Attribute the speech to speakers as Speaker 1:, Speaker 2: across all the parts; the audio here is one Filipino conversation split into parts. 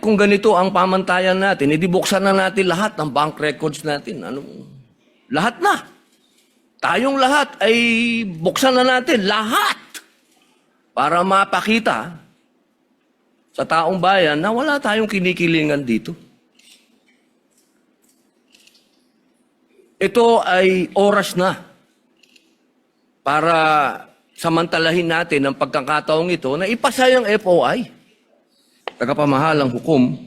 Speaker 1: kung ganito ang pamantayan natin, edi buksan na natin lahat ng bank records natin. Lahat na. Tayong lahat ay buksan na natin. Lahat. Para mapakita sa taong bayan na wala tayong kinikilingan dito. Ito ay oras na para samantalahin natin ang pagkakataong ito na ipasa yung FOI, tagapamahalang hukom,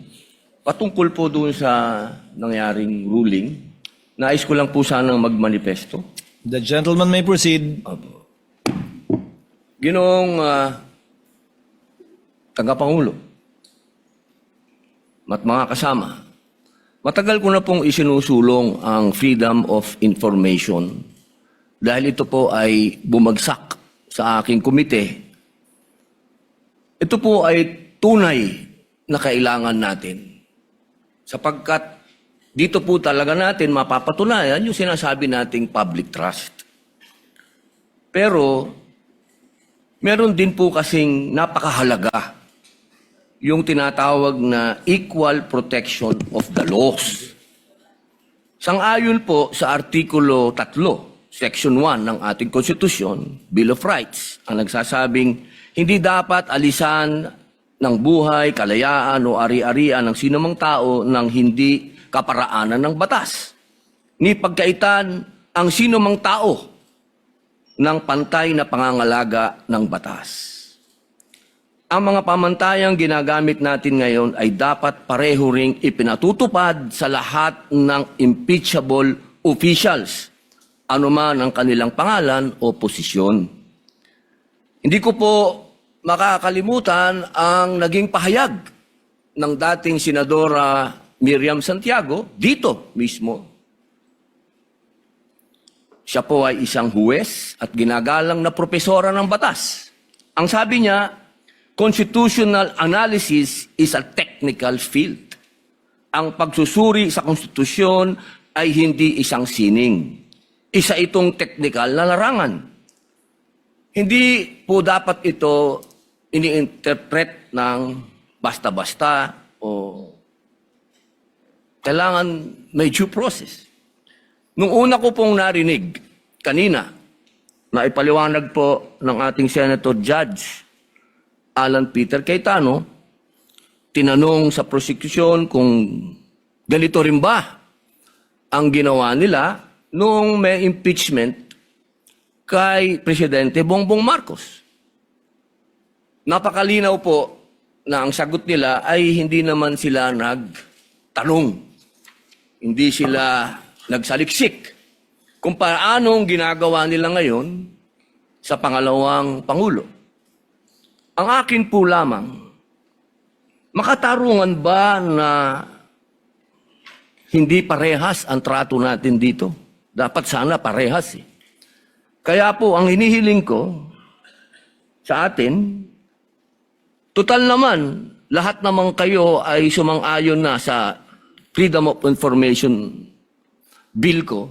Speaker 1: patungkol po doon sa nangyaring ruling. Nais ko lang po sanang magmanifesto.
Speaker 2: The gentleman may proceed.
Speaker 1: Ginoong tagapangulo at mga kasama, matagal ko na pong isinusulong ang freedom of information dahil ito po ay bumagsak sa aking komite. Ito po ay tunay na kailangan natin sapagkat dito po talaga natin mapapatunayan yung sinasabi nating public trust. Pero meron din po kasing napakahalaga yung tinatawag na equal protection of the laws. Sang-ayon po sa Artikulo 3, Section 1 ng ating Konstitusyon, Bill of Rights, ang nagsasabing hindi dapat alisan ng buhay, kalayaan o ari-arian ng sinumang tao ng hindi kaparaanan ng batas. Ni pagkaitan ang sinumang tao ng pantay na pangangalaga ng batas. Ang mga pamantayang ginagamit natin ngayon ay dapat pareho ring ipinatutupad sa lahat ng impeachable officials, anuman ang kanilang pangalan o posisyon. Hindi ko po makakalimutan ang naging pahayag ng dating Senadora Miriam Santiago dito mismo. Siya po ay isang huwes at ginagalang na propesora ng batas. Ang sabi niya, constitutional analysis is a technical field. Ang pagsusuri sa konstitusyon ay hindi isang sining. Isa itong technical na larangan. Hindi po dapat ito ini-interpret ng basta-basta o kailangan may due process. Nung una ko pong narinig kanina, na ipaliwanag po ng ating Senator Judge Alan Peter Cayetano, tinanong sa prosecution kung ganito rin ba ang ginawa nila nung may impeachment kay Presidente Bongbong Marcos. Napakalinaw po na ang sagot nila ay hindi naman sila nagtanong. Hindi sila nagsaliksik kung paanong ginagawa nila ngayon sa pangalawang Pangulo. Ang akin po lamang, makatarungan ba na hindi parehas ang trato natin dito? Dapat sana parehas eh. Kaya po, ang hinihiling ko sa atin, total naman, lahat naman kayo ay sumang-ayon na sa Freedom of Information Bill ko.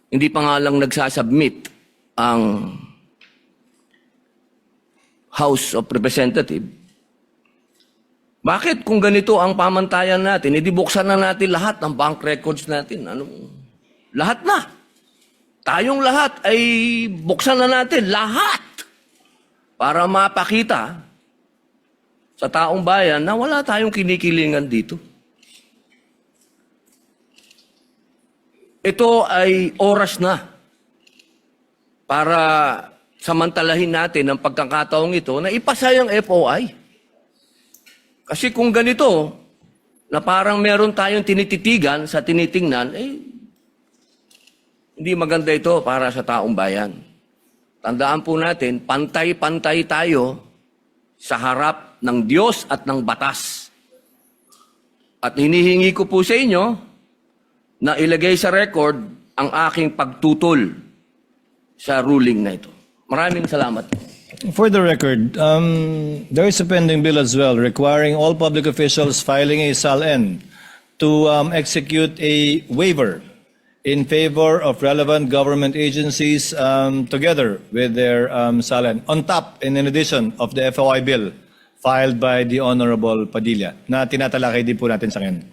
Speaker 1: Hindi pa nga lang nagsasubmit ang House of Representatives. Bakit kung ganito ang pamantayan natin, edi buksan na natin lahat ng bank records natin. Lahat na. Tayong lahat ay buksan na natin. Lahat. Para mapakita sa taong bayan na wala tayong kinikilingan dito. Ito ay oras na para samantalahin natin ang pagkakataong ito na ipasa yung FOI. Kasi kung ganito, na parang meron tayong tinititigan sa tinitingnan, hindi maganda ito para sa taong bayan. Tandaan po natin, pantay-pantay tayo sa harap ng Diyos at ng batas. At hinihingi ko po sa inyo na ilagay sa record ang aking pagtutol sa ruling na ito. Maraming salamat.
Speaker 2: For the record, there is a pending bill as well requiring all public officials filing a SALN to execute a waiver in favor of relevant government agencies together with their SALN on top and in addition of the FOI bill filed by the Honorable Padilla na tinatalakay din po natin sa ngayon.